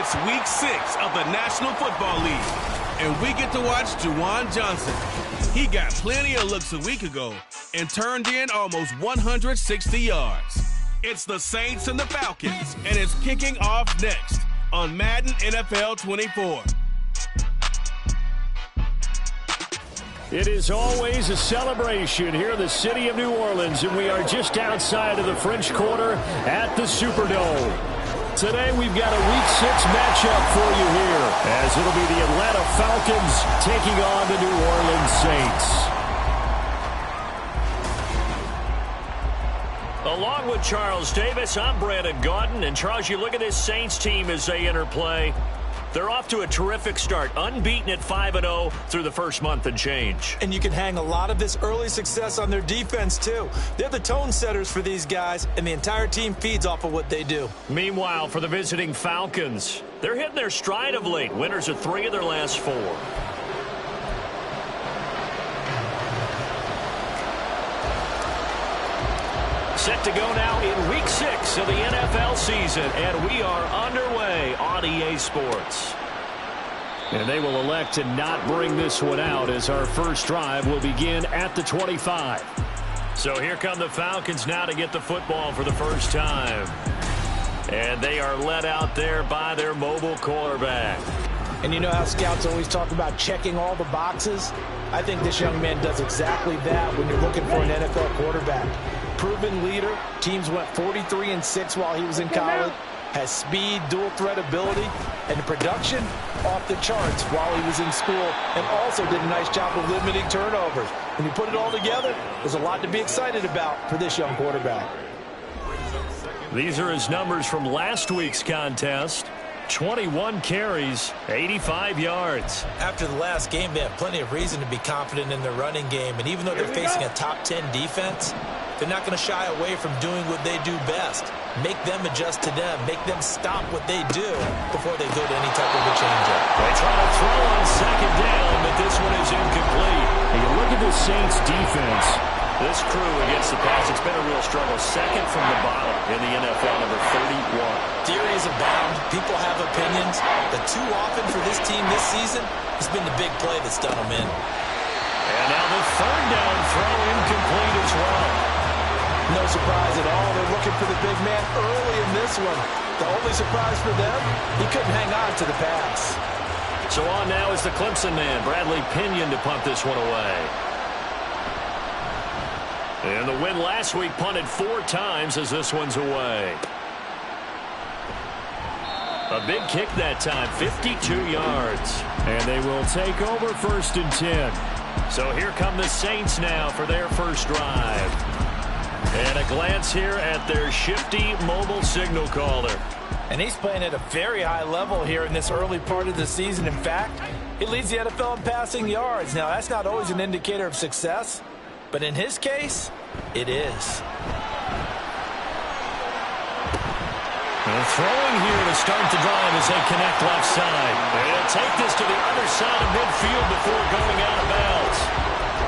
It's week 6 of the National Football League, and we get to watch Juwan Johnson. He got plenty of looks a week ago and turned in almost 160 yards. It's the Saints and the Falcons, and it's kicking off next on Madden NFL 24. It is always a celebration here in the city of New Orleans, and we are just outside of the French Quarter at the Superdome. Today we've got a Week 6 matchup for you here, as it'll be the Atlanta Falcons taking on the New Orleans Saints. Along with Charles Davis, I'm Brandon Gaudin, and Charles, you look at this Saints team as they enter play. They're off to a terrific start, unbeaten at 5-0 through the first month and change. And you can hang a lot of this early success on their defense, too. They're the tone setters for these guys, and the entire team feeds off of what they do. Meanwhile, for the visiting Falcons, they're hitting their stride of late. Winners of 3 of their last 4. Set to go now in Week 6 of the NFL season, and we are underway on EA Sports. And they will elect to not bring this one out, as our first drive will begin at the 25. So here come the Falcons now to get the football for the first time. And they are led out there by their mobile quarterback. And you know how scouts always talk about checking all the boxes? I think this young man does exactly that when you're looking for an NFL quarterback. Proven leader. Teams went 43-6 while he was in college. Has speed, dual threat ability, and the production off the charts while he was in school, and also did a nice job of limiting turnovers. When you put it all together, there's a lot to be excited about for this young quarterback. These are his numbers from last week's contest. 21 carries, 85 yards. After the last game, they have plenty of reason to be confident in their running game, and even though they're facing a top 10 defense, they're not going to shy away from doing what they do best. Make them adjust to them. Make them stop what they do before they go to any type of a change-up. They try to throw on second down, but this one is incomplete. And you look at the Saints defense. This crew against the pass, it's been a real struggle. Second from the bottom in the NFL, number 31. Theories abound. People have opinions. But too often for this team this season, it's been the big play that's done them in. And now the third down throw incomplete as well. No surprise at all. They're looking for the big man early in this one. The only surprise for them, he couldn't hang on to the pass. So on now is the Clemson man, Bradley Pinion, to punt this one away. And the win last week punted 4 times as this one's away. A big kick that time, 52 yards. And they will take over 1st and 10. So here come the Saints now for their first drive. And a glance here at their shifty mobile signal caller. And he's playing at a very high level here in this early part of the season. In fact, he leads the NFL in passing yards. Now, that's not always an indicator of success, but in his case, it is. And throwing here to start the drive as they connect left side. They'll take this to the other side of midfield before going out of bounds.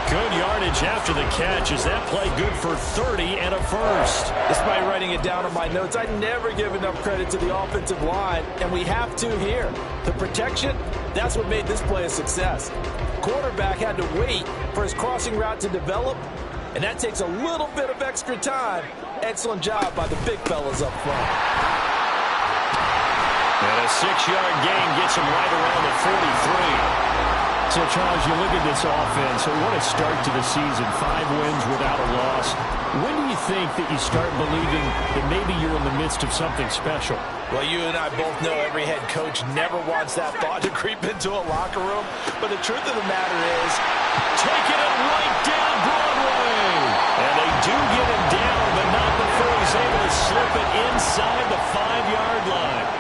Good yardage after the catch. Is that play good for 30 and a first? Despite writing it down on my notes, I never give enough credit to the offensive line, and we have to here. The protection, that's what made this play a success. Quarterback had to wait for his crossing route to develop, and that takes a little bit of extra time. Excellent job by the big fellas up front. And a 6-yard gain gets him right around the 43. So, Charles, you look at this offense, so what a start to the season, 5 wins without a loss. When do you think that you start believing that maybe you're in the midst of something special? Well, you and I both know every head coach never wants that thought to creep into a locker room. But the truth of the matter is, taking it right down Broadway. And they do get him down, but not before he's able to slip it inside the 5-yard line.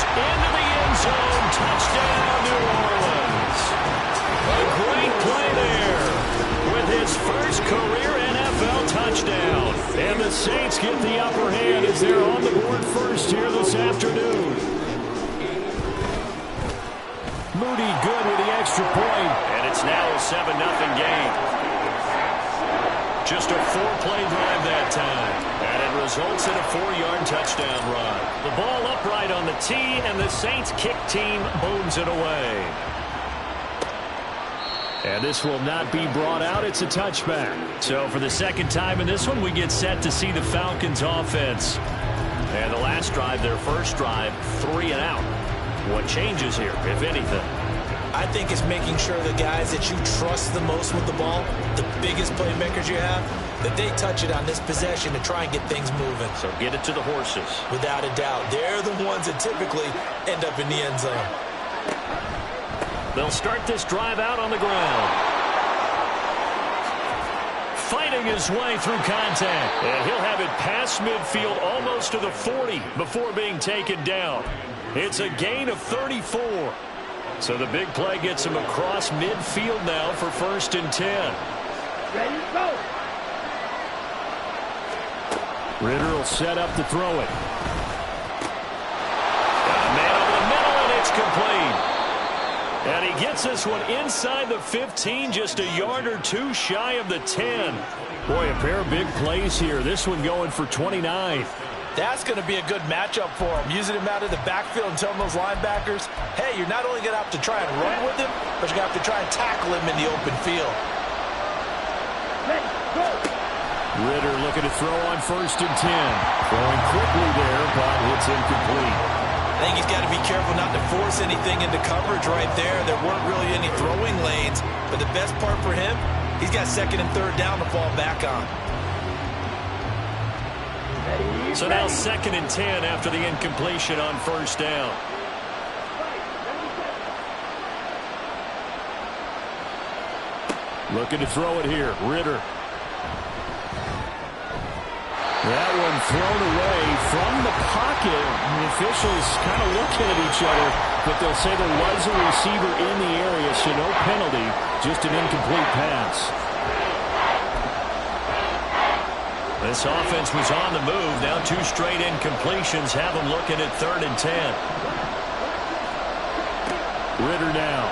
Into the end zone, touchdown, New Orleans. A great play there with his first career NFL touchdown. And the Saints get the upper hand as they're on the board first here this afternoon. Moody good with the extra point. And it's now a 7-0 game. Just a 4-play drive that time. And and results in a 4-yard touchdown run. The ball upright on the tee, and the Saints kick team booms it away. And this will not be brought out. It's a touchback. So for the second time in this one, we get set to see the Falcons offense. And the last drive, their first drive, 3 and out. What changes here, if anything? I think it's making sure the guys that you trust the most with the ball, the biggest playmakers you have, that they touch it on this possession to try and get things moving. So get it to the horses. Without a doubt. They're the ones that typically end up in the end zone. They'll start this drive out on the ground. Fighting his way through contact. And he'll have it past midfield almost to the 40 before being taken down. It's a gain of 34. So the big play gets him across midfield now for 1st and 10. Ready, go. Ritter will set up to throw it. Got a man over the middle, and it's complete. And he gets this one inside the 15, just a yard or two shy of the 10. Boy, a pair of big plays here. This one going for 29. That's going to be a good matchup for him. Using him out of the backfield and telling those linebackers, hey, you're not only going to have to try and run with him, but you're going to have to try and tackle him in the open field. Ready, go. Ritter looking to throw on 1st and 10. Throwing quickly there, but it's incomplete. I think he's got to be careful not to force anything into coverage right there. There weren't really any throwing lanes, but the best part for him, he's got 2nd and 3rd down to fall back on. So now 2nd and 10 after the incompletion on 1st down. Looking to throw it here, Ritter. That one thrown away from the pocket. The officials kind of looking at each other, but they'll say there was a receiver in the area, so no penalty, just an incomplete pass. This offense was on the move. Now 2 straight incompletions have them looking at 3rd and 10. Ritter now.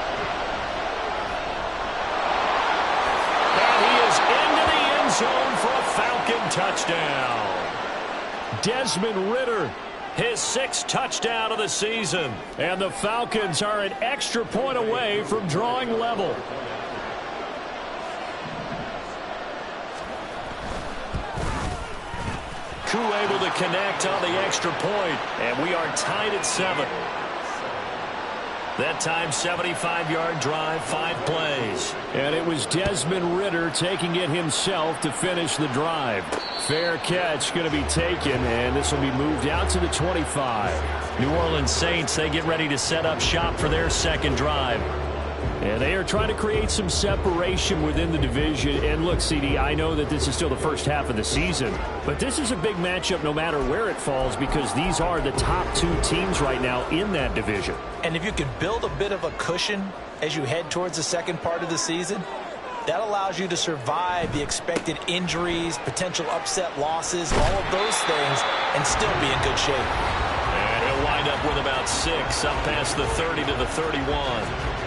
And he is into the end zone for a Falcon touchdown. Desmond Ritter, his 6th touchdown of the season. And the Falcons are an extra point away from drawing level. Koo able to connect on the extra point, and we are tied at 7. That time, 75-yard drive, 5 plays. And it was Desmond Ritter taking it himself to finish the drive. Fair catch going to be taken, and this will be moved out to the 25. New Orleans Saints, they get ready to set up shop for their 2nd drive. And they are trying to create some separation within the division. And look, CD, I know that this is still the first half of the season, but this is a big matchup no matter where it falls because these are the top 2 teams right now in that division. And if you can build a bit of a cushion as you head towards the second part of the season, that allows you to survive the expected injuries, potential upset losses, all of those things, and still be in good shape. And he'll wind up with about 6, up past the 30 to the 31.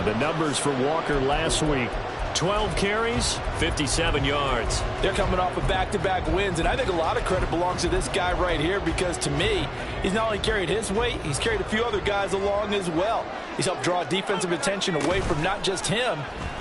The numbers for Walker last week. 12 carries, 57 yards. They're coming off of back-to-back wins, and I think a lot of credit belongs to this guy right here because, to me, he's not only carried his weight, he's carried a few other guys along as well. He's helped draw defensive attention away from not just him,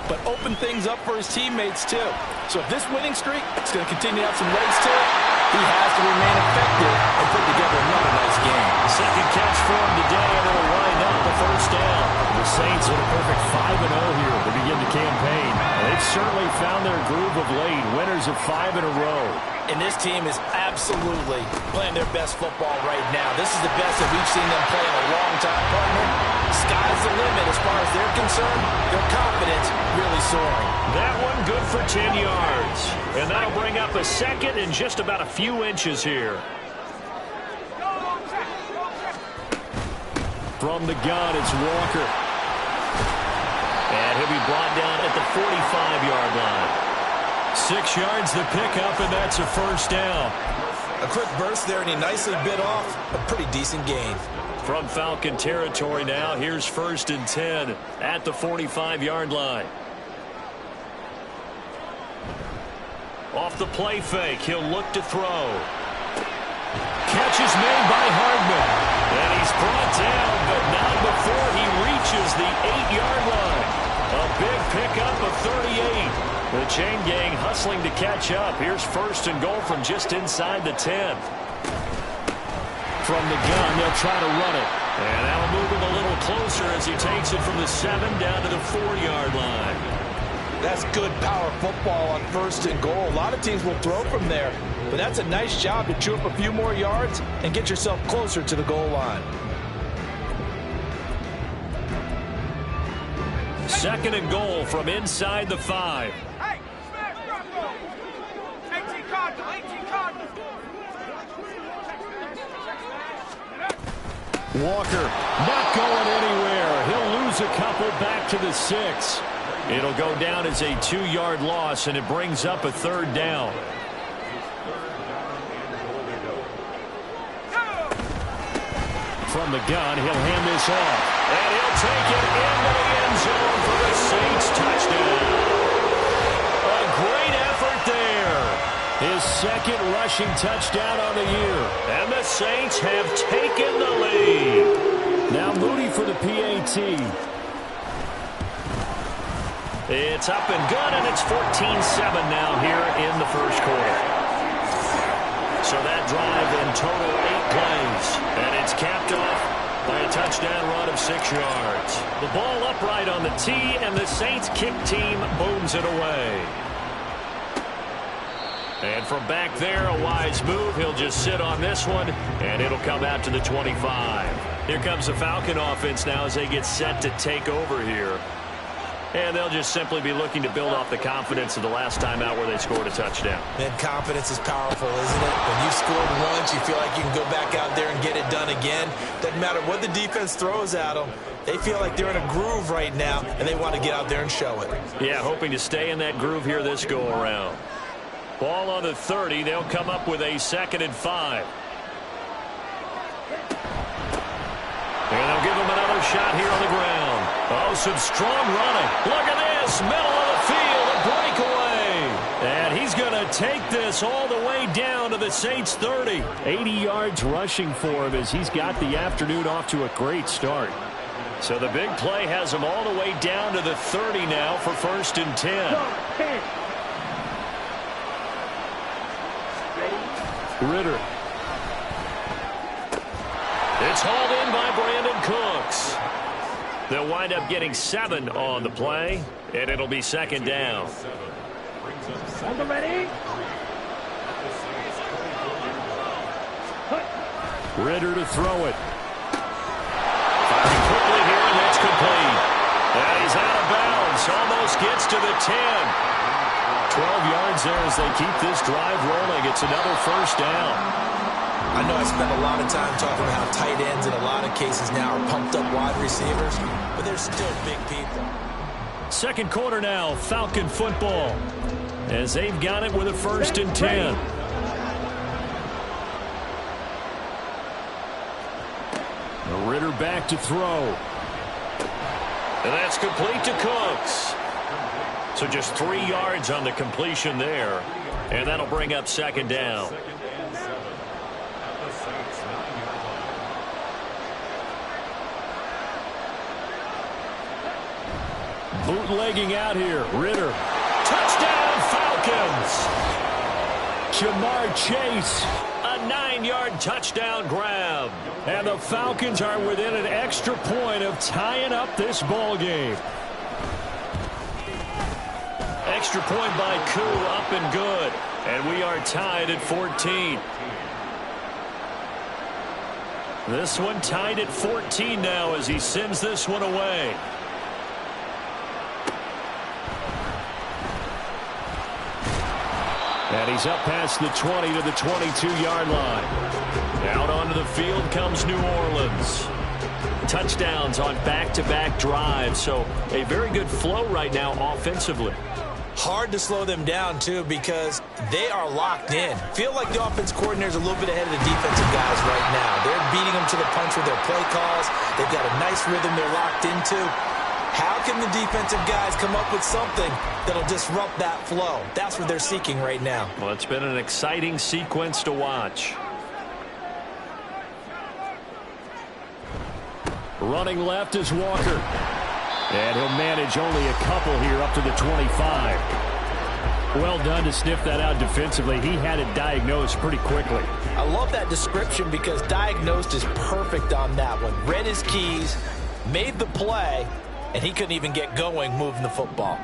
but open things up for his teammates, too. So if this winning streak is going to continue to have some legs to it, he has to remain effective and put together another nice game. Second catch for him today, and it'll wind up the 1st down. The Saints with a perfect 5-0 here to begin the campaign. They've certainly found their groove of late, winners of 5 in a row. And this team is absolutely playing their best football right now. This is the best that we've seen them play in a long time, partner. Sky's the limit as far as they're concerned. Their confidence really soaring. That one good for 10 yards. And that'll bring up a 2nd and just about a few inches here. From the gun, it's Walker. And he'll be brought down at the 45-yard line. 6 yards the pickup, and that's a 1st down. A quick burst there, and he nicely bit off a pretty decent gain. From Falcon territory now, here's 1st and 10 at the 45-yard line. Off the play fake, he'll look to throw. Catch is made by Hardman. And he's brought down, but not before he reaches the 8-yard line. A big pickup of 38. The chain gang hustling to catch up. Here's first and goal from just inside the 10. From the gun, they'll try to run it. And that'll move him a little closer as he takes it from the 7 down to the 4-yard line. That's good power football on first and goal. A lot of teams will throw from there, but that's a nice job to chew up a few more yards and get yourself closer to the goal line. Second and goal from inside the 5. Hey, smash, Bronco. 18 Cardinals, 18 Cardinals. Walker not going anywhere. He'll lose a couple back to the 6. It'll go down as a 2-yard loss, and it brings up a 3rd down. From the gun, he'll hand this off. And he'll take it into the end zone for the Saints touchdown. A great effort there. His second rushing touchdown on the year. And the Saints have taken the lead. Now Moody for the PAT. It's up and good, and it's 14-7 now here in the first quarter. So that drive in total 8 plays, and it's capped off by a touchdown run of 6 yards. The ball upright on the tee, and the Saints kick team booms it away. And from back there, a wise move. He'll just sit on this one, and it'll come out to the 25. Here comes the Falcon offense now as they get set to take over here. And they'll just simply be looking to build off the confidence of the last time out where they scored a touchdown. And confidence is powerful, isn't it? When you scored once, you feel like you can go back out there and get it done again. Doesn't matter what the defense throws at them. They feel like they're in a groove right now, and they want to get out there and show it. Yeah, hoping to stay in that groove here this go-around. Ball on the 30. They'll come up with a 2nd and 5. And they'll give him another shot here on the ground. Oh, some strong running. Look at this. Middle of the field. A breakaway. And he's going to take this all the way down to the Saints 30. 80 yards rushing for him as he's got the afternoon off to a great start. So the big play has him all the way down to the 30 now for 1st and 10. Ritter. It's hauled in by Brandon Cooks. They'll wind up getting 7 on the play, and it'll be 2nd down. Ready? Ritter to throw it. Firing quickly here, and that's complete. And he's out of bounds. Almost gets to the 10. 12 yards there as they keep this drive rolling. It's another 1st down. I know I spent a lot of time talking about how tight ends in a lot of cases now are pumped up wide receivers, but they're still big people. Second quarter now, Falcon football, as they've got it with a 1st and 10. Ritter back to throw. And that's complete to Cooks. So just 3 yards on the completion there, and that'll bring up 2nd down. Bootlegging out here. Ritter. Touchdown, Falcons. Jamar Chase. A 9-yard touchdown grab. And the Falcons are within an extra point of tying up this ball game. Extra point by Koo, up and good. And we are tied at 14. This one tied at 14 now as he sends this one away. And he's up past the 20 to the 22-yard line. Out onto the field comes New Orleans. Touchdowns on back-to-back drives, so a very good flow right now offensively. Hard to slow them down, too, because they are locked in. Feel like the offense coordinator's a little bit ahead of the defensive guys right now. They're beating them to the punch with their play calls. They've got a nice rhythm they're locked into. How can the defensive guys come up with something that'll disrupt that flow? That's what they're seeking right now. Well, it's been an exciting sequence to watch. Running left is Walker. And he'll manage only a couple here up to the 25. Well done to sniff that out defensively. He had it diagnosed pretty quickly. I love that description because diagnosed is perfect on that one. Read his keys, made the play, and he couldn't even get going moving the football.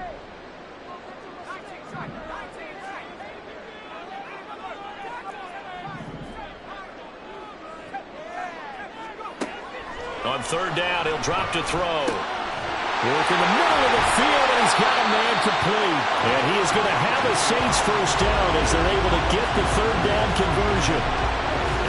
On third down, he'll drop to throw. Work in the middle of the field, and he's got a man complete. And he is going to have a Saints first down as they're able to get the third down conversion.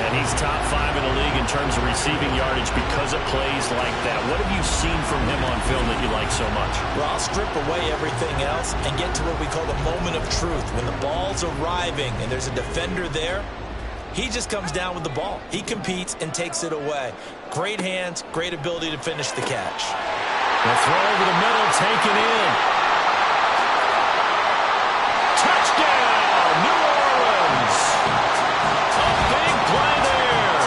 And he's top 5 in the league in terms of receiving yardage because of plays like that. What have you seen from him on film that you like so much? Well, I'll strip away everything else and get to what we call the moment of truth. When the ball's arriving and there's a defender there, he just comes down with the ball. He competes and takes it away. Great hands, great ability to finish the catch. The throw over the middle, taken in. Touchdown, New Orleans. A big play there.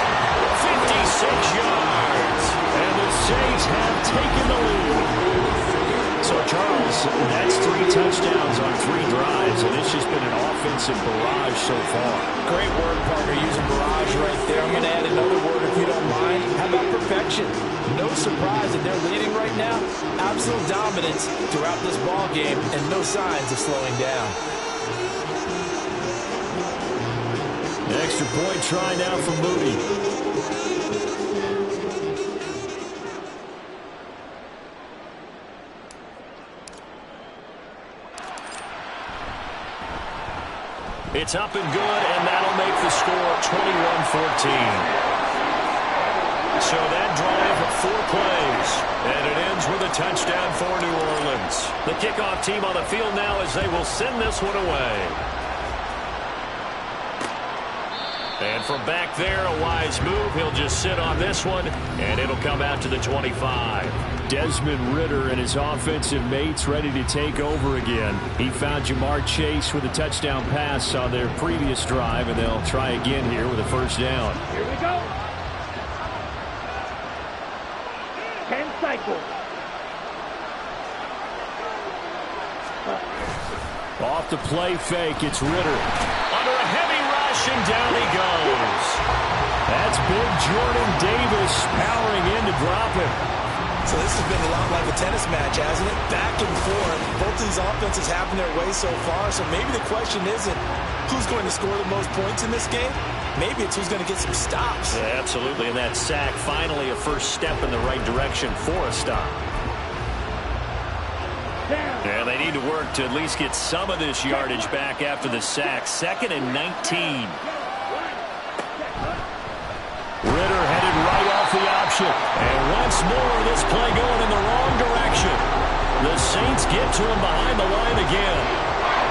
56 yards. And the Saints have taken the lead. So, Charles, that's 3 touchdowns on 3 drives, and it's just been an offensive barrage so far. Great word, partner, using barrage right there. I'm going to add another word if you don't mind. How about perfection? No surprise that they're leading right now. Absolute dominance throughout this ball game and no signs of slowing down. An extra point try now for Moody. It's up and good, and that'll make the score 21-14. So that drive of 4 plays, and it ends with a touchdown for New Orleans. The kickoff team on the field now as they will send this one away. And from back there, a wise move. He'll just sit on this one, and it'll come out to the 25. Desmond Ridder and his offensive mates ready to take over again. He found Jamar Chase with a touchdown pass on their previous drive, and they'll try again here with a first down. Here we go. 10 cycles. Off the play fake, it's Ridder. Under a heavy rush, and down he goes. That's big Jordan Davis powering in to drop him. So this has been a lot like a tennis match, hasn't it? Back and forth. Both these offenses having their way so far. So maybe the question isn't who's going to score the most points in this game. Maybe it's who's going to get some stops. Yeah, absolutely. And that sack, finally a first step in the right direction for a stop. Yeah, they need to work to at least get some of this yardage back after the sack. 2nd and 19. Ridder headed right off the option. And once more, this play going in the wrong direction. The Saints get to him behind the line again.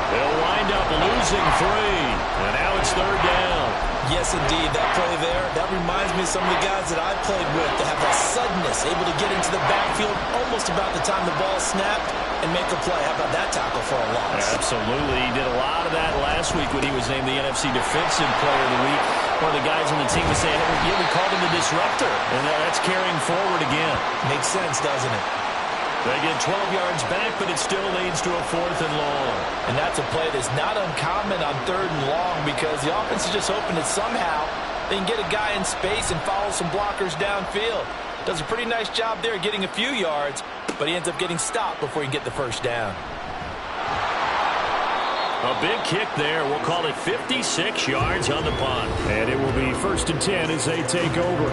They'll wind up losing 3. And now it's 3rd down. Yes, indeed. That play there, that reminds me of some of the guys that I've played with that have that suddenness, able to get into the backfield almost about the time the ball snapped and make a play. How about that tackle for a loss? Absolutely. He did a lot of that last week when he was named the NFC Defensive Player of the Week. One of the guys on the team was saying, hey, we called him the disruptor. And that's carrying forward again. Makes sense, doesn't it? They get 12 yards back, but it still leads to a 4th and long. And that's a play that's not uncommon on 3rd and long because the offense is just hoping that somehow they can get a guy in space and follow some blockers downfield. Does a pretty nice job there getting a few yards, but he ends up getting stopped before he can get the first down. A big kick there. We'll call it 56 yards on the punt. And it will be 1st and 10 as they take over.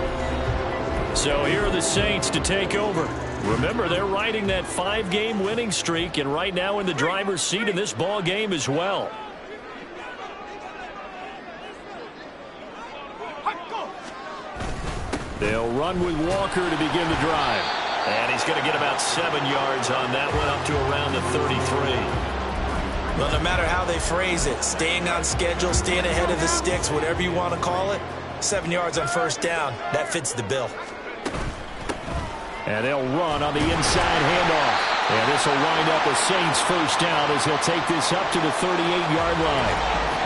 So here are the Saints to take over. Remember, they're riding that 5-game winning streak, and right now in the driver's seat in this ball game as well. They'll run with Walker to begin the drive. And he's going to get about 7 yards on that one, up to around the 33. Well, no matter how they phrase it, staying on schedule, staying ahead of the sticks, whatever you want to call it, 7 yards on first down, that fits the bill. And they'll run on the inside handoff. And this will wind up a Saints first down as he'll take this up to the 38-yard line.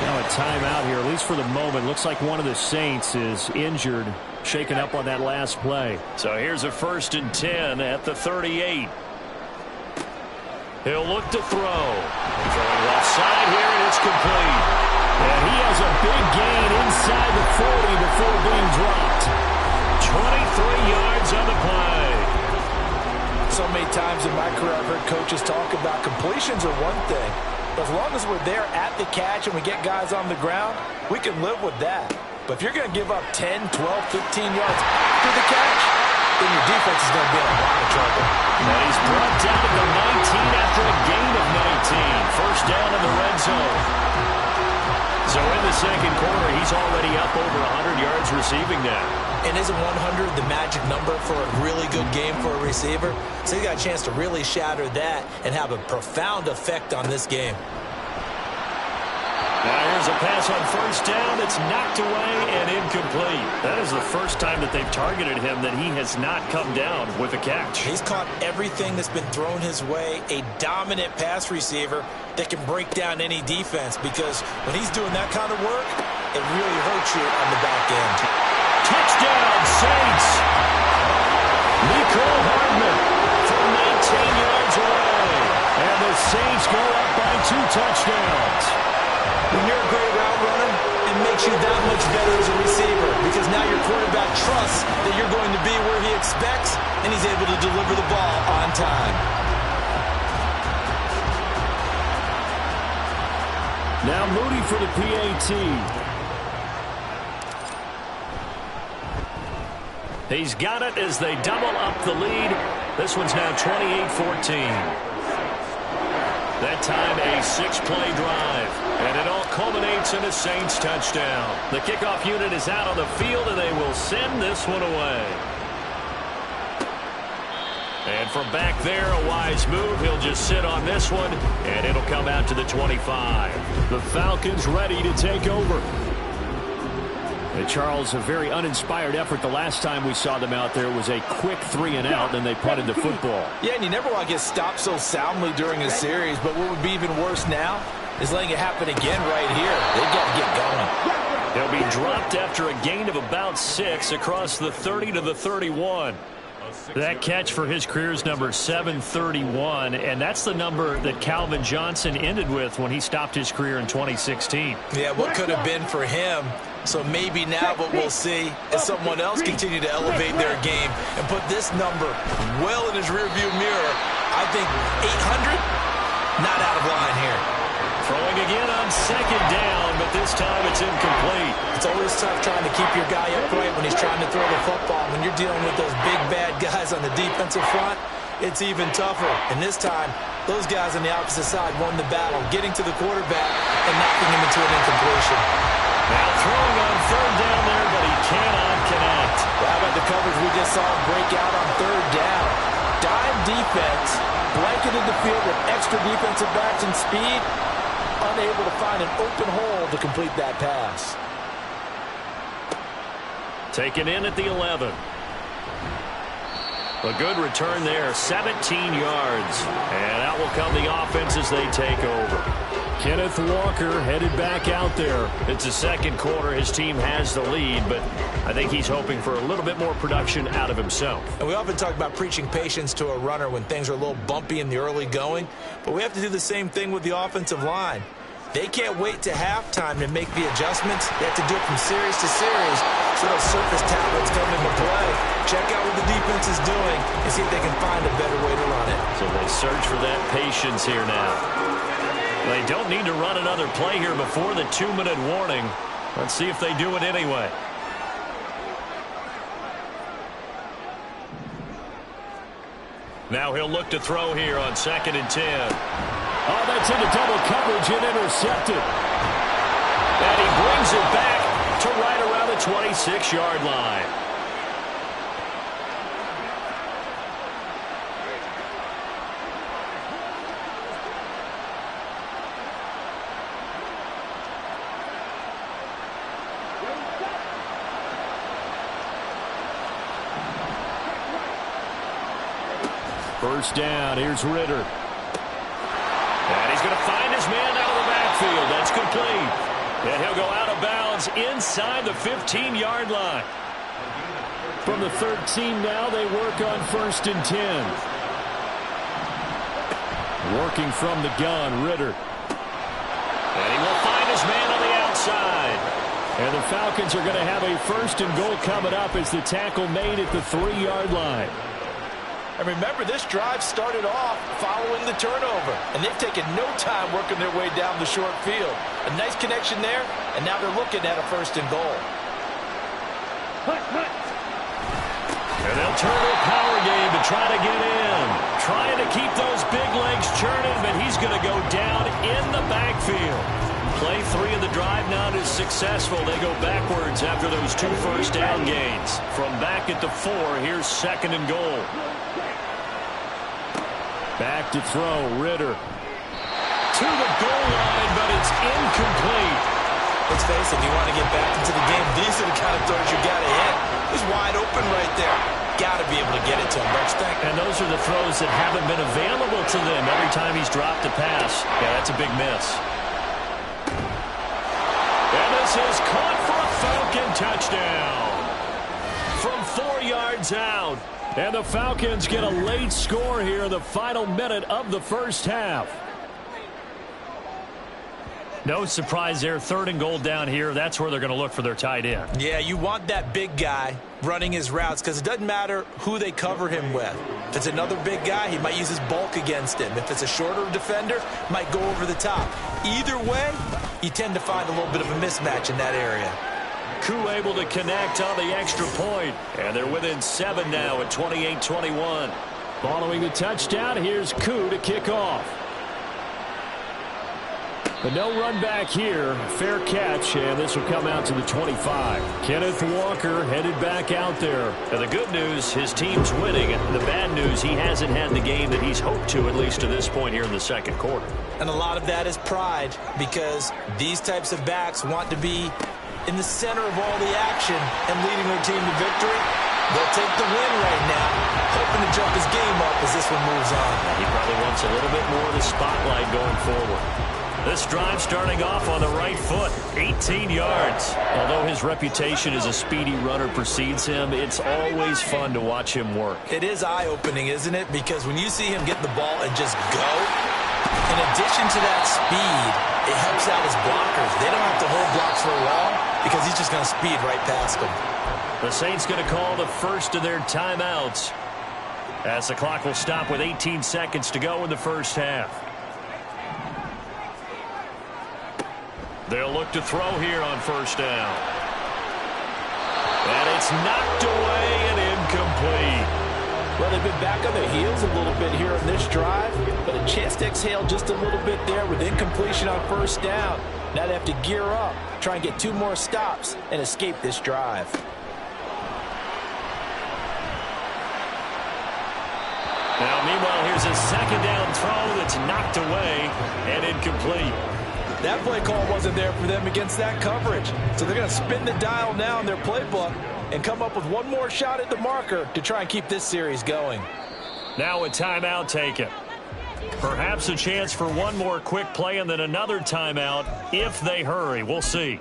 Now a timeout here, at least for the moment. Looks like one of the Saints is injured, shaken up on that last play. So here's a 1st and 10 at the 38. He'll look to throw. Throwing left side here, and it's complete. And he has a big gain inside the 40 before being dropped. 23 yards on the play. So many times in my career I've heard coaches talk about completions are one thing. But as long as we're there at the catch and we get guys on the ground, we can live with that. But if you're going to give up 10, 12, 15 yards after the catch, then your defense is going to be in a lot of trouble. And he's brought down to the 19 after a gain of 19. First down in the red zone. So in the second quarter, he's already up over 100 yards receiving now. And isn't 100 the magic number for a really good game for a receiver? So he got a chance to really shatter that and have a profound effect on this game. Now here's a pass on first down. It's knocked away and incomplete. That is the first time that they've targeted him that he has not come down with a catch. He's caught everything that's been thrown his way. A dominant pass receiver that can break down any defense, because when he's doing that kind of work, it really hurts you on the back end. Touchdown, Saints. Nicole Hardman from 19 yards away. And the Saints go up by 2 touchdowns. When you're a great route runner, it makes you that much better as a receiver, because now your quarterback trusts that you're going to be where he expects, and he's able to deliver the ball on time. Now Moody for the PAT. He's got it as they double up the lead. This one's now 28-14. That time a 6-play drive. And it all culminates in a Saints touchdown. The kickoff unit is out on the field, and they will send this one away. And from back there, a wise move. He'll just sit on this one, and it'll come out to the 25. The Falcons ready to take over. And Charles, a very uninspired effort. The last time we saw them out there was a quick 3-and-out, then they punted the football. Yeah, and you never want to get stopped so soundly during a series, but what would be even worse now is letting it happen again right here. They've got to get going. He'll be dropped after a gain of about 6 across the 30 to the 31. That catch for his career is number 731, and that's the number that Calvin Johnson ended with when he stopped his career in 2016. Yeah, what could have been for him. So maybe now what we'll see is someone else continue to elevate their game and put this number well in his rearview mirror. I think 800, not out of line here. Throwing again on second down, but this time it's incomplete. It's always tough trying to keep your guy upright when he's trying to throw the football. When you're dealing with those big, bad guys on the defensive front, it's even tougher. And this time, those guys on the opposite side won the battle, getting to the quarterback and knocking him into an incompletion. Now throwing on third down there, but he cannot connect. Well, how about the coverage we just saw him break out on third down? Dime defense, blanketed the field with extra defensive backs and speed, unable to find an open hole to complete that pass. Taken in at the 11. A good return there, 17 yards. And out will come the offense as they take over. Kenneth Walker headed back out there. It's the second quarter. His team has the lead, but I think he's hoping for a little bit more production out of himself. And we often talk about preaching patience to a runner when things are a little bumpy in the early going, but we have to do the same thing with the offensive line. They can't wait to halftime to make the adjustments. They have to do it from series to series, so those surface tablets come into play. Check out what the defense is doing and see if they can find a better way to run it. So they search for that patience here now. They don't need to run another play here before the 2-minute warning. Let's see if they do it anyway. Now he'll look to throw here on 2nd and 10. Oh, that's into double coverage and intercepted. And he brings it back to right around the 26-yard line. First down, here's Ritter. And he's going to find his man out of the backfield. That's complete. And he'll go out of bounds inside the 15-yard line. From the 13 now, they work on 1st and 10. Working from the gun, Ritter. And he will find his man on the outside. And the Falcons are going to have a 1st and goal coming up as the tackle made at the 3-yard line. And remember, this drive started off following the turnover. And they've taken no time working their way down the short field. A nice connection there, and now they're looking at a 1st and goal. And they'll turn to a power game to try to get in. Trying to keep those big legs churning, but he's going to go down in the backfield. Play 3 of the drive not as successful. They go backwards after those 2 first down gains. From back at the 4, here's 2nd and goal. Back to throw, Ritter. To the goal line, but it's incomplete. Let's face it, you want to get back into the game, these are the kind of throws you got to hit. He's wide open right there. Got to be able to get it to him, don't you think? And those are the throws that haven't been available to them every time he's dropped a pass. Yeah, that's a big miss. And this is caught for a Falcon touchdown. From 4 yards out. And the Falcons get a late score here in the final minute of the first half. No surprise there. 3rd and goal down here. That's where they're going to look for their tight end. Yeah, you want that big guy running his routes because it doesn't matter who they cover him with. If it's another big guy, he might use his bulk against him. If it's a shorter defender, might go over the top. Either way, you tend to find a little bit of a mismatch in that area. Koo able to connect on the extra point. And they're within 7 now at 28-21. Following the touchdown, here's Koo to kick off. But no run back here. Fair catch, and this will come out to the 25. Kenneth Walker headed back out there. And the good news, his team's winning. The bad news, he hasn't had the game that he's hoped to, at least to this point here in the 2nd quarter. And a lot of that is pride, because these types of backs want to be in the center of all the action and leading their team to victory. They'll take the win right now, hoping to jump his game up as this one moves on. He probably wants a little bit more of the spotlight going forward. This drive starting off on the right foot, 18 yards. Although his reputation as a speedy runner precedes him, it's always fun to watch him work. It is eye-opening, isn't it? Because when you see him get the ball and just go, in addition to that speed, it helps out his blockers. They don't have to hold blocks for long because he's just going to speed right past them. The Saints going to call the first of their timeouts as the clock will stop with 18 seconds to go in the first half. They'll look to throw here on 1st down. And it's knocked away and incomplete. Well, they've been back on their heels a little bit here on this drive, but a chance to exhale just a little bit there with incompletion on 1st down. Now they have to gear up, try and get 2 more stops, and escape this drive. Now, meanwhile, here's a 2nd down throw that's knocked away and incomplete. That play call wasn't there for them against that coverage. So they're going to spin the dial now in their playbook and come up with one more shot at the marker to try and keep this series going. Now a timeout taken. Perhaps a chance for one more quick play and then another timeout if they hurry. We'll see.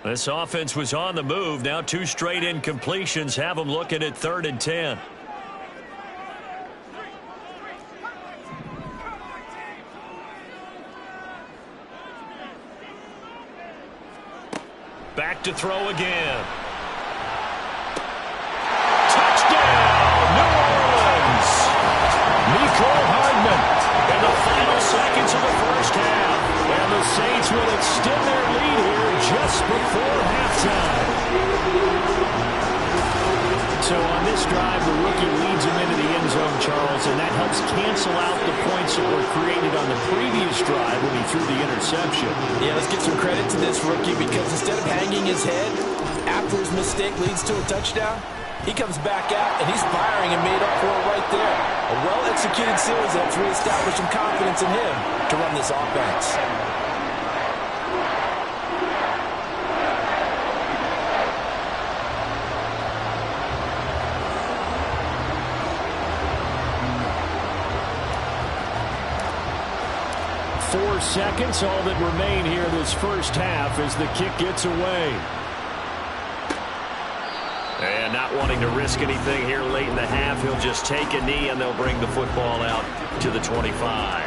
This offense was on the move. Now 2 straight incompletions have them looking at 3rd and 10. Back to throw again. Touchdown, New Orleans. Nicole Hardman in the final seconds of the first half. And the Saints will extend their lead here just before halftime. So on this drive, the rookie leads him into the end zone, Charles, and that helps cancel out the points that were created on the previous drive when he threw the interception. Yeah, let's get some credit to this rookie because instead of hanging his head after his mistake leads to a touchdown, he comes back out and he's firing and made up for it right there. A well-executed series that's reestablished some confidence in him to run this offense. 4 seconds, all that remain here this first half as the kick gets away. And not wanting to risk anything here late in the half, he'll just take a knee and they'll bring the football out to the 25.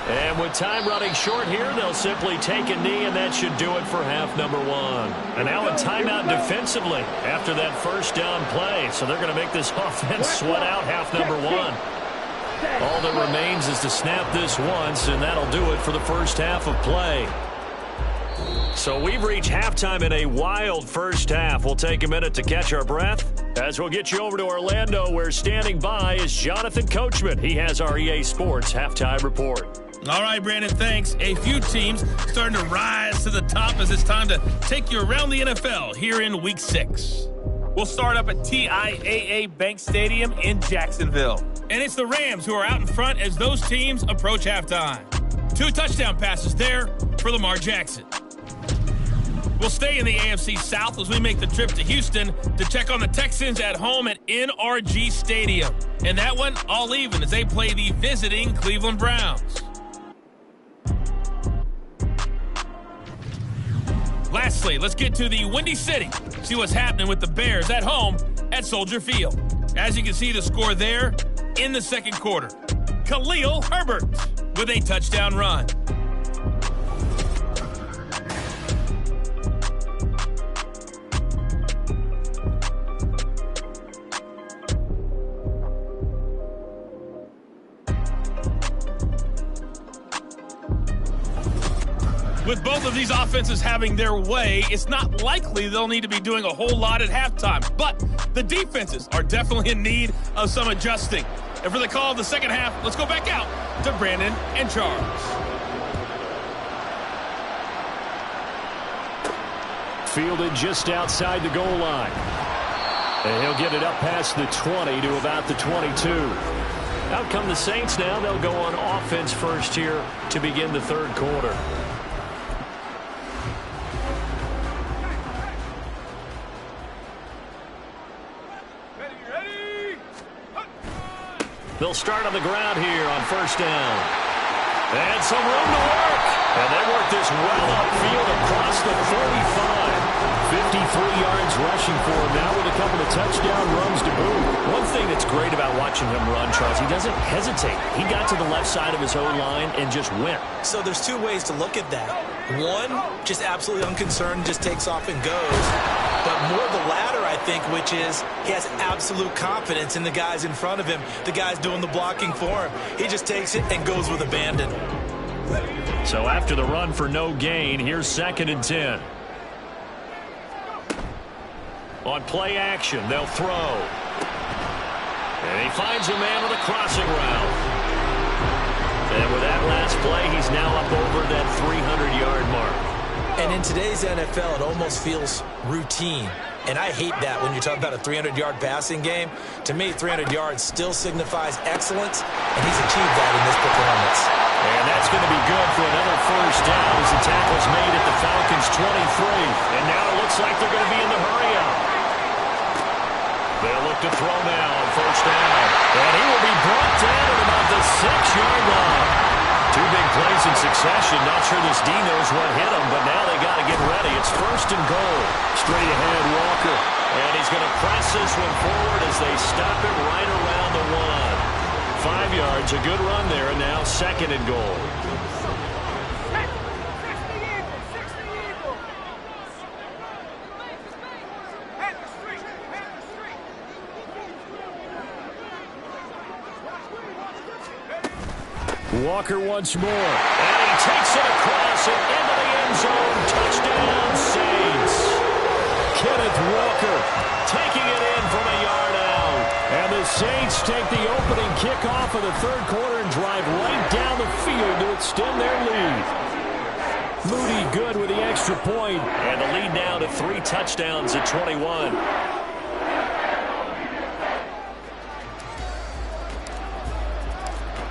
And with time running short here, they'll simply take a knee, and that should do it for half number 1. And now a timeout defensively after that first down play. So they're going to make this offense sweat out half number 1. All that remains is to snap this once, and that'll do it for the first half of play. So we've reached halftime in a wild first half. We'll take a minute to catch our breath as we'll get you over to Orlando, where standing by is Jonathan Coachman. He has our EA Sports halftime report. All right, Brandon, thanks. A few teams starting to rise to the top as it's time to take you around the NFL here in Week 6. We'll start up at TIAA Bank Stadium in Jacksonville. And it's the Rams who are out in front as those teams approach halftime. 2 touchdown passes there for Lamar Jackson. We'll stay in the AFC South as we make the trip to Houston to check on the Texans at home at NRG Stadium. And that one, all even as they play the visiting Cleveland Browns. Lastly, let's get to the Windy City, see what's happening with the Bears at home at Soldier Field. As you can see, the score there in the second quarter. Khalil Herbert with a touchdown run. With both of these offenses having their way, it's not likely they'll need to be doing a whole lot at halftime. But the defenses are definitely in need of some adjusting. And for the call of the second half, let's go back out to Brandon and Charles. Fielded just outside the goal line. And he'll get it up past the 20 to about the 22. Out come the Saints now. They'll go on offense first here to begin the third quarter. They'll start on the ground here on first down. And some room to work. And they work this well upfield across the 45. 53 yards rushing for him now with a couple of touchdown runs to boot. One thing that's great about watching him run, Charles, he doesn't hesitate. He got to the left side of his O-line and just went. So there's 2 ways to look at that. One, just absolutely unconcerned, just takes off and goes. But more the latter, I think, which is he has absolute confidence in the guys in front of him, the guys doing the blocking for him. He just takes it and goes with abandon. So after the run for no gain, here's 2nd and 10. On play action, they'll throw. And he finds a man with a crossing route. And with that last play, he's now up over that 300-yard mark. And in today's NFL, it almost feels routine. And I hate that when you're talking about a 300-yard passing game. To me, 300 yards still signifies excellence, and he's achieved that in this performance. And that's going to be good for another first down as the tackle's made at the Falcons' 23. And now it looks like they're going to be in the hurry-up. They'll look to throw now on first down. And he will be brought down at about the 6-yard line. 2 big plays in succession. Not sure this D knows what hit him, but now they got to get ready. It's 1st and goal. Straight ahead, Walker. And he's going to press this one forward as they stop it right around the 1. 5 yards, a good run there, and now 2nd and goal. Walker once more. And he takes it across and into the end zone. Touchdown, Saints. Kenneth Walker taking it in from a yard out. And the Saints take the opening kickoff of the third quarter and drive right down the field to extend their lead. Moody good with the extra point. And the lead now to 3 touchdowns at 21.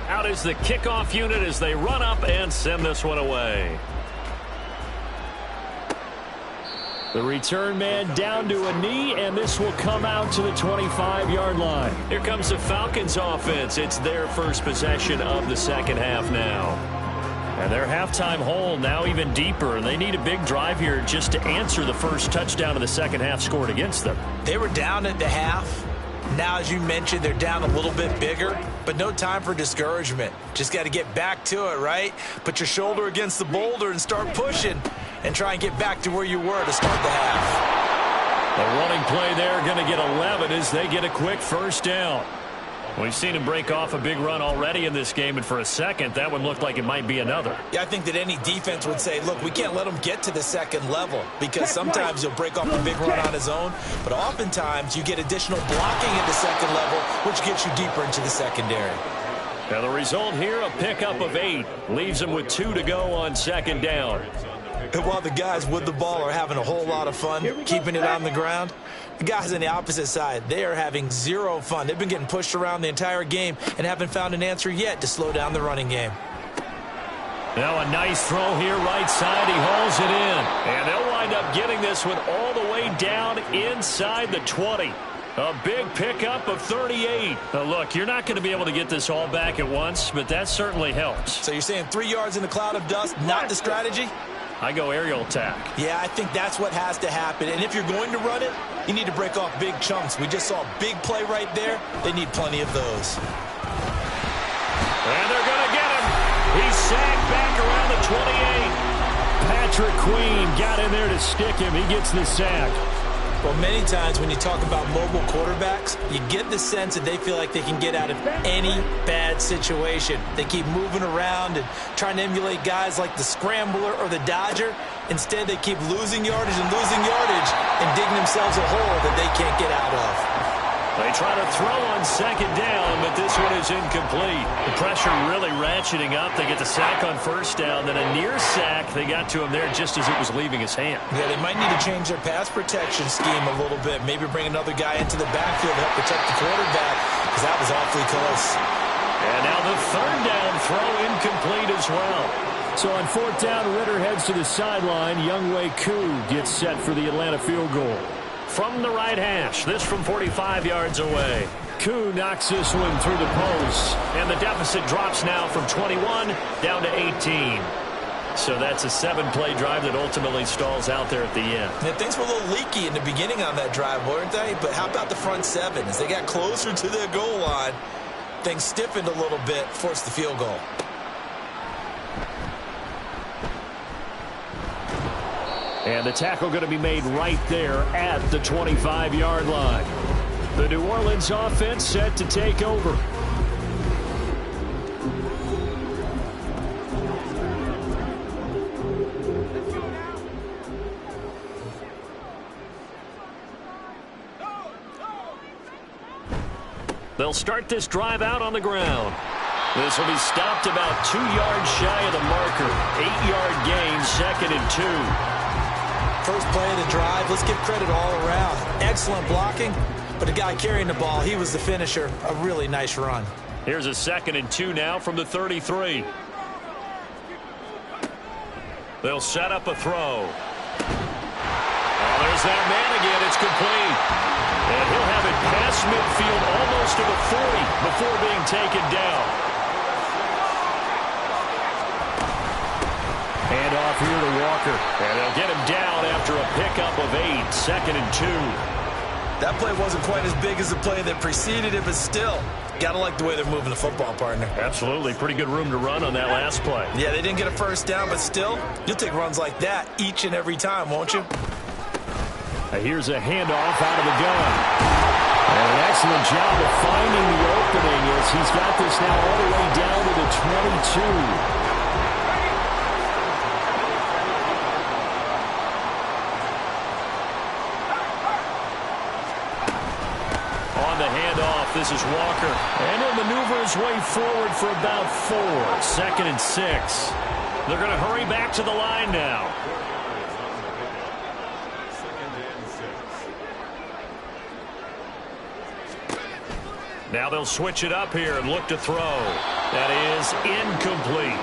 Out is the kickoff unit as they run up and send this one away. The return man down to a knee, and this will come out to the 25-yard line. Here comes the Falcons offense. It's their first possession of the second half now. And their halftime hole now even deeper. They need a big drive here just to answer the first touchdown of the second half scored against them. They were down at the half. Now, as you mentioned, they're down a little bit bigger, but no time for discouragement. Just got to get back to it, right? Put your shoulder against the boulder and start pushing and try and get back to where you were to start the half. The running play there going to get 11 as they get a quick first down. We've seen him break off a big run already in this game, and for a second, that one looked like it might be another. Yeah, I think that any defense would say, look, we can't let him get to the second level because sometimes he'll break off a big run on his own, but oftentimes you get additional blocking at the second level, which gets you deeper into the secondary. Now the result here, a pickup of 8. Leaves him with 2 to go on second down. And while the guys with the ball are having a whole lot of fun keeping it on the ground, the guys on the opposite side, they are having zero fun. They've been getting pushed around the entire game and haven't found an answer yet to slow down the running game. Now a nice throw here, right side. He hauls it in. And they'll wind up getting this one all the way down inside the 20. A big pickup of 38. Now look, you're not going to be able to get this all back at once, but that certainly helps. So you're saying 3 yards in a cloud of dust, not the strategy? I go aerial attack. Yeah, I think that's what has to happen. And if you're going to run it, you need to break off big chunks. We just saw a big play right there. They need plenty of those. And they're going to get him. He's sagged back around the 28. Patrick Queen got in there to stick him. He gets the sack. Well, many times when you talk about mobile quarterbacks, you get the sense that they feel like they can get out of any bad situation. They keep moving around and trying to emulate guys like the Scrambler or the Dodger. Instead, they keep losing yardage and digging themselves a hole that they can't get out of. They try to throw on second down, but this one is incomplete. The pressure really ratcheting up. They get the sack on first down, then a near sack. They got to him there just as it was leaving his hand. Yeah, they might need to change their pass protection scheme a little bit. Maybe bring another guy into the backfield to help protect the quarterback, because that was awfully close. And now the third down throw incomplete as well. So on fourth down, Ritter heads to the sideline. Younghoe Koo gets set for the Atlanta field goal. From the right hash, this from 45 yards away. Koo knocks this one through the post. And the deficit drops now from 21 down to 18. So that's a 7-play drive that ultimately stalls out there at the end. Yeah, things were a little leaky in the beginning on that drive, weren't they? But how about the front 7? As they got closer to the goal line, things stiffened a little bit, forced the field goal. And the tackle going to be made right there at the 25-yard line. The New Orleans offense set to take over. They'll start this drive out on the ground. This will be stopped about 2 yards shy of the marker. 8-yard gain, 2nd and 2. First play of the drive, let's give credit all around. Excellent blocking, but the guy carrying the ball, he was the finisher. A really nice run. Here's a 2nd and 2 now from the 33. They'll set up a throw. Oh, there's that man again. It's complete. And he'll have it past midfield almost to the 40 before being taken down. Hand off here to Walker. And they'll get him down after a pickup of 8. 2nd and 2. That play wasn't quite as big as the play that preceded it, but still, got to like the way they're moving the football, partner. Absolutely. Pretty good room to run on that last play. Yeah, they didn't get a first down, but still, you'll take runs like that each and every time, won't you? Here's a handoff out of the gun. And an excellent job of finding the opening as he's got this now all the way down to the 22. This is Walker. And he'll maneuver his way forward for about 4. 2nd and 6. They're going to hurry back to the line now. Now they'll switch it up here and look to throw. That is incomplete.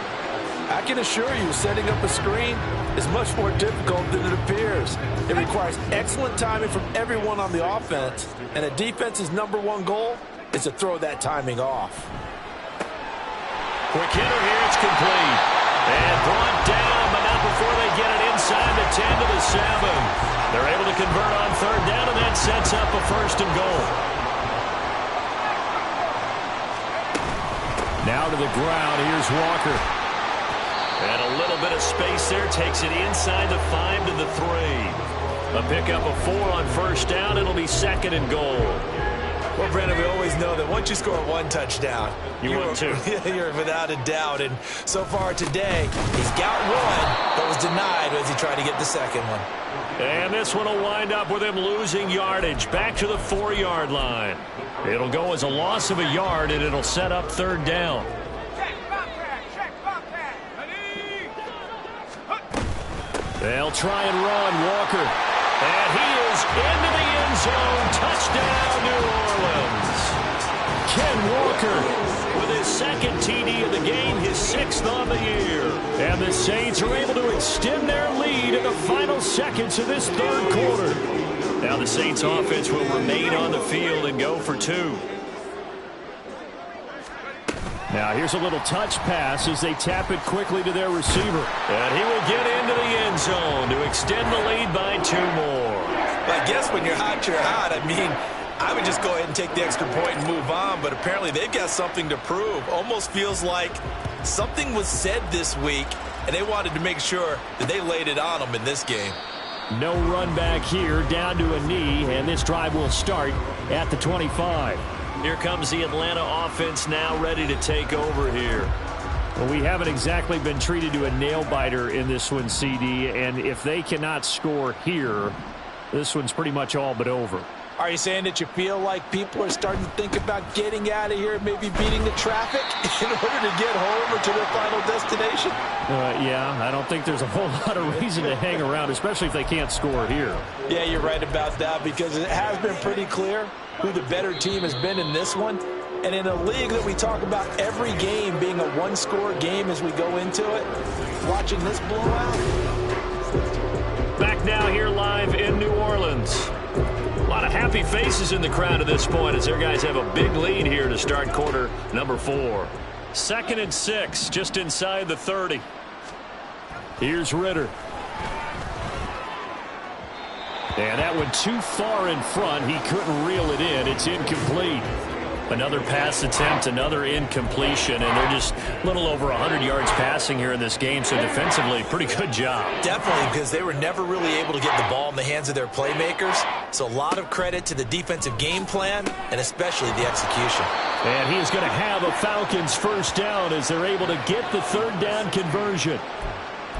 I can assure you, setting up a screen is much more difficult than it appears. It requires excellent timing from everyone on the offense, and a defense's #1 goal is to throw that timing off. Quick hitter here, it's complete. And brought down, but not before they get it inside the 10 to the 7. They're able to convert on 3rd down, and that sets up a 1st and goal. Now to the ground, here's Walker. And a little bit of space there, takes it inside the 5 to the 3. A pickup of 4 on 1st down, it'll be 2nd and goal. Well, Brandon, we always know that once you score 1 touchdown, you're without a doubt. And so far today, he's got 1, but was denied as he tried to get the 2nd one. And this one will wind up with him losing yardage back to the 4-yard line. It'll go as a loss of a yard, and it'll set up 3rd down. They'll try and run. Walker. And he is into the end zone. Touchdown, New Orleans. Ken Walker with his 2nd TD of the game, his 6th on the year. And the Saints are able to extend their lead in the final seconds of this 3rd quarter. Now the Saints offense will remain on the field and go for 2. Now here's a little touch pass as they tap it quickly to their receiver. And he will get into the end zone to extend the lead by 2 more. I guess when you're hot, you're hot. I mean, I would just go ahead and take the extra point and move on, but apparently they've got something to prove. Almost feels like something was said this week, and they wanted to make sure that they laid it on them in this game. No run back here, down to a knee, and this drive will start at the 25. Here comes the Atlanta offense now ready to take over here. Well, we haven't exactly been treated to a nail-biter in this one, CD, and if they cannot score here, this one's pretty much all but over. Are you saying that you feel like people are starting to think about getting out of here, maybe beating the traffic in order to get home or to their final destination? Yeah, I don't think there's a whole lot of reason to hang around, especially if they can't score here. Yeah, you're right about that, because it has been pretty clear who the better team has been in this one. And in a league that we talk about every game being a 1-score game as we go into it, watching this blowout. Back now here live in New Orleans. A lot of happy faces in the crowd at this point as their guys have a big lead here to start quarter number 4. 2nd and 6, just inside the 30. Here's Ritter. And that one too far in front. He couldn't reel it in. It's incomplete. Another pass attempt, another incompletion, and they're just a little over 100 yards passing here in this game, so defensively, pretty good job. Definitely, because they were never really able to get the ball in the hands of their playmakers, so a lot of credit to the defensive game plan, and especially the execution. And he is going to have a Falcons 1st down as they're able to get the 3rd down conversion.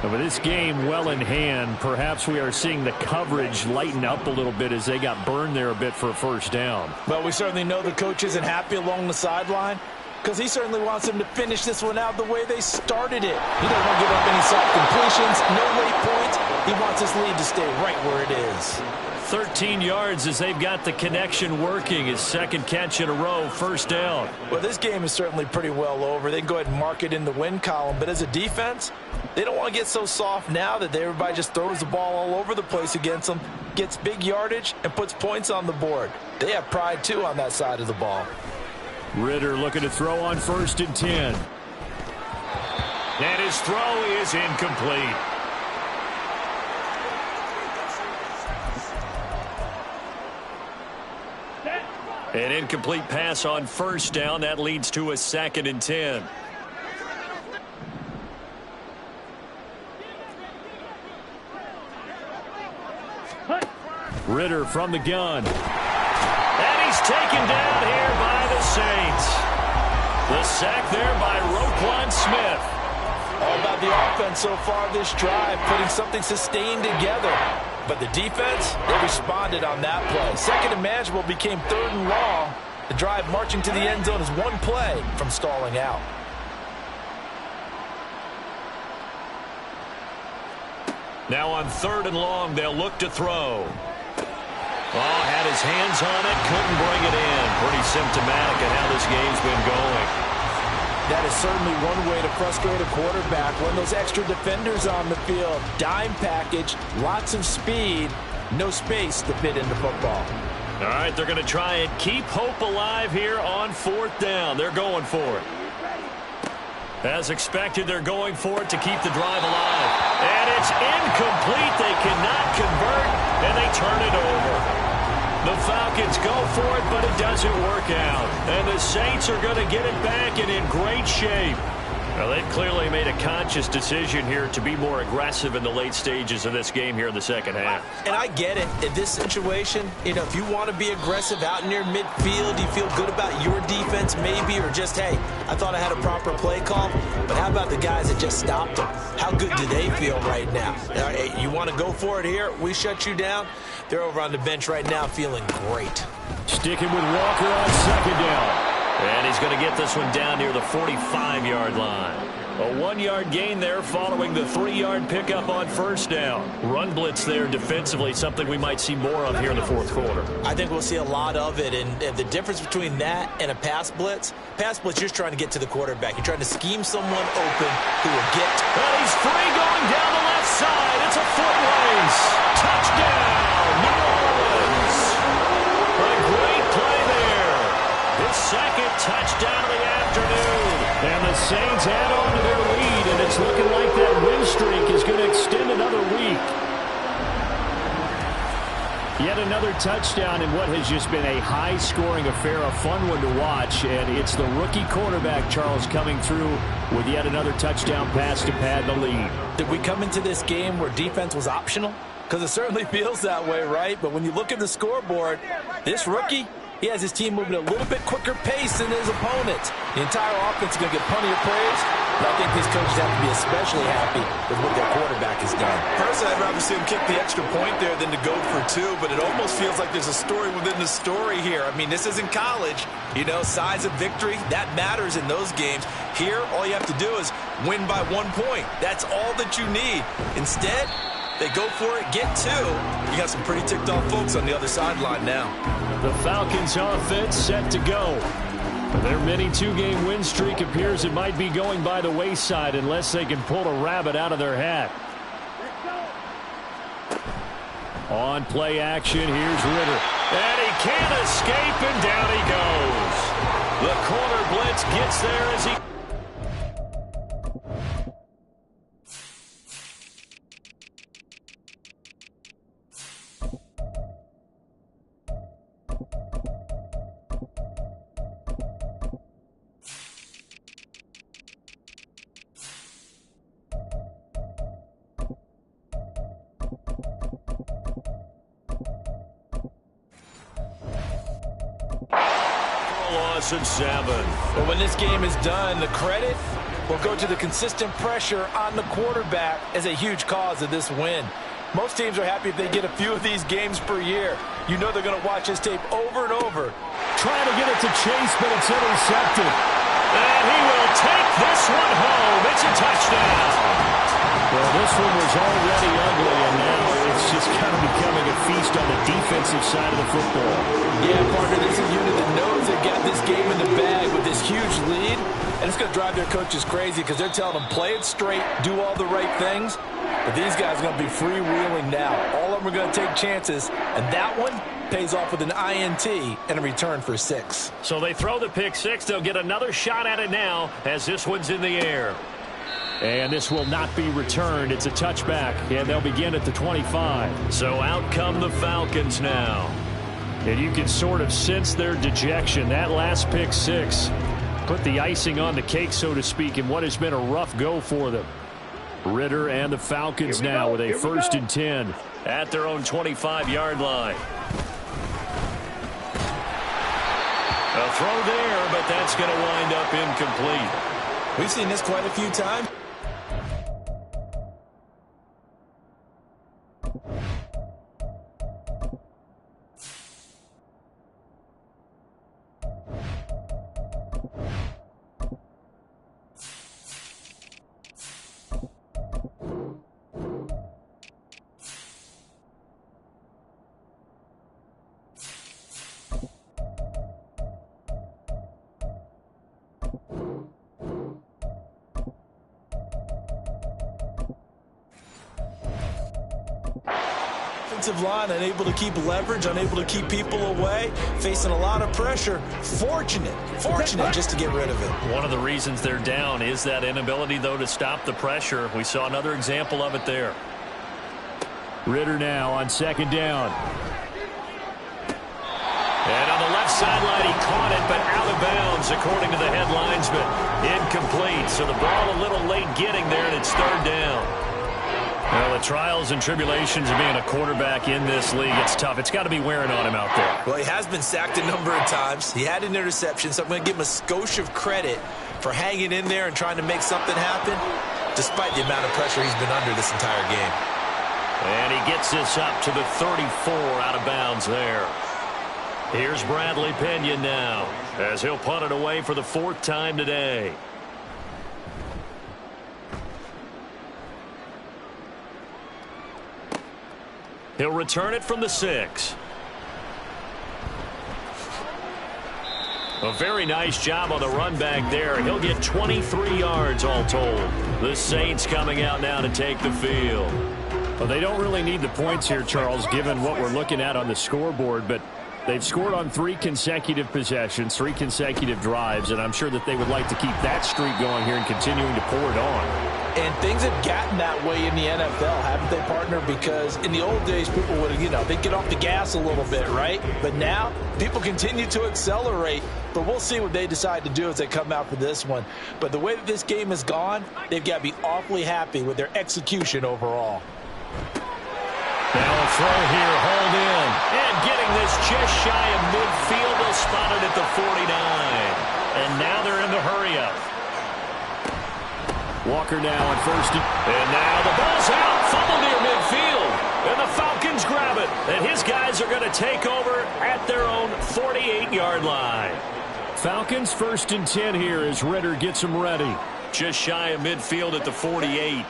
And with this game well in hand, perhaps we are seeing the coverage lighten up a little bit as they got burned there a bit for a 1st down. Well, we certainly know the coach isn't happy along the sideline because he certainly wants them to finish this one out the way they started it. He doesn't want to give up any soft completions, no late points. He wants this lead to stay right where it is. 13 yards as they've got the connection working. His 2nd catch in a row, 1st down. Well, this game is certainly pretty well over. They can go ahead and mark it in the win column, but as a defense, they don't want to get so soft now that everybody just throws the ball all over the place against them, gets big yardage, and puts points on the board. They have pride, too, on that side of the ball. Ritter looking to throw on 1st and 10. And his throw is incomplete. An incomplete pass on 1st down. That leads to a 2nd and 10. Ritter from the gun. And he's taken down here by the Saints. The sack there by Roquan Smith. All about the offense so far this drive, putting something sustained together. But the defense, they responded on that play. 2nd and manageable became 3rd and long. The drive marching to the end zone is one play from stalling out. Now on 3rd and long, they'll look to throw. Oh, had his hands on it, couldn't bring it in. Pretty symptomatic of how this game's been going. That is certainly one way to frustrate a quarterback. When those extra defenders on the field, dime package, lots of speed, no space to fit into football. All right, they're going to try and keep hope alive here on 4th down. They're going for it. As expected, they're going for it to keep the drive alive. And it's incomplete. They cannot convert, and they turn it over. The Falcons go for it, but it doesn't work out. And the Saints are going to get it back and in great shape. Well, they've clearly made a conscious decision here to be more aggressive in the late stages of this game here in the second half. And I get it. In this situation, if you want to be aggressive out near midfield, you feel good about your defense maybe, or just, hey, I thought I had a proper play call. But how about the guys that just stopped them? How good do they feel right now? Hey, you want to go for it here? We shut you down? They're over on the bench right now feeling great. Sticking with Walker on 2nd down. And he's going to get this one down near the 45-yard line. A 1-yard gain there following the 3-yard pickup on 1st down. Run blitz there defensively, something we might see more of here in the 4th quarter. I think we'll see a lot of it. And the difference between that and a pass blitz, you're just trying to get to the quarterback. You're trying to scheme someone open who will get. Well, he's free going down the left side. It's a foot race. Touchdown, New Orleans. A great play there. His 2nd touchdown of the afternoon. And the Saints add on to their lead, and it's looking like that win streak is going to extend another week. Yet another touchdown in what has just been a high-scoring affair, a fun one to watch. And it's the rookie quarterback, Charles, coming through with yet another touchdown pass to pad the lead. Did we come into this game where defense was optional? Because it certainly feels that way, right? But when you look at the scoreboard, this rookie, he has his team moving at a little bit quicker pace than his opponents. The entire offense is going to get plenty of praise, but I think these coaches have to be especially happy with what their quarterback has done. Personally, I'd rather see him kick the extra point there than to go for 2, but it almost feels like there's a story within the story here. I mean, this isn't college. Size of victory, that matters in those games. Here, all you have to do is win by 1 point. That's all that you need. Instead, they go for it, get 2. You got some pretty ticked off folks on the other sideline now. The Falcons offense set to go. Their mini 2-game win streak appears it might be going by the wayside unless they can pull a rabbit out of their hat. On play action, here's Ritter. And he can't escape, and down he goes. The corner blitz gets there as he... Loss of 7. But when this game is done, the credit will go to the consistent pressure on the quarterback as a huge cause of this win. Most teams are happy if they get a few of these games per year. You know they're going to watch this tape over and over. Trying to get it to Chase, but it's intercepted. And he will take this one home. It's a touchdown. Well, this one was already ugly, and now it's just kind of becoming a feast on the defensive side of the football. Yeah, partner, this is a unit that knows they've got this game in the bag with this huge lead, and it's going to drive their coaches crazy because they're telling them, play it straight, do all the right things. But these guys are going to be freewheeling now. All of them are going to take chances, and that one pays off with an INT and a return for 6. So they throw the pick 6. They'll get another shot at it now as this one's in the air. And this will not be returned. It's a touchback, and they'll begin at the 25. So out come the Falcons now. And you can sort of sense their dejection. That last pick 6 put the icing on the cake, so to speak, in what has been a rough go for them. Ritter and the Falcons now with a 1st and 10 at their own 25-yard line. A throw there, but that's going to wind up incomplete. We've seen this quite a few times. offensive line unable to keep leverage, unable to keep people away, facing a lot of pressure. Fortunate just to get rid of it. One of the reasons they're down is that inability, though, to stop the pressure. We saw another example of it there. Ritter now on second down. And on the left sideline, he caught it, but out of bounds, according to the head linesman. Incomplete, so the ball a little late getting there, and it's third down. Well, the trials and tribulations of being a quarterback in this league, it's tough. It's got to be wearing on him out there. Well, he has been sacked a number of times. He had an interception, so I'm going to give him a skosh of credit for hanging in there and trying to make something happen, despite the amount of pressure he's been under this entire game. And he gets this up to the 34 out of bounds there. Here's Bradley Pinion now, as he'll punt it away for the fourth time today. He'll return it from the 6. A very nice job on the run back there. He'll get 23 yards all told. The Saints coming out now to take the field. Well, they don't really need the points here, Charles, given what we're looking at on the scoreboard, but they've scored on 3 consecutive possessions, 3 consecutive drives, and I'm sure that they would like to keep that streak going here and continuing to pour it on. And things have gotten that way in the NFL, haven't they, partner? Because in the old days, people would, they'd get off the gas a little bit, right? But now, people continue to accelerate. But we'll see what they decide to do as they come out for this one. But the way that this game has gone, they've got to be awfully happy with their execution overall. Now a throw here, hold in. And getting this just shy of midfield, they'll spot it at the 49. And now they're in the hurry-up. Walker now on first. And now the ball's out. Fumble near midfield. And the Falcons grab it. And his guys are going to take over at their own 48-yard line. Falcons 1st and 10 here as Ritter gets them ready. Just shy of midfield at the 48.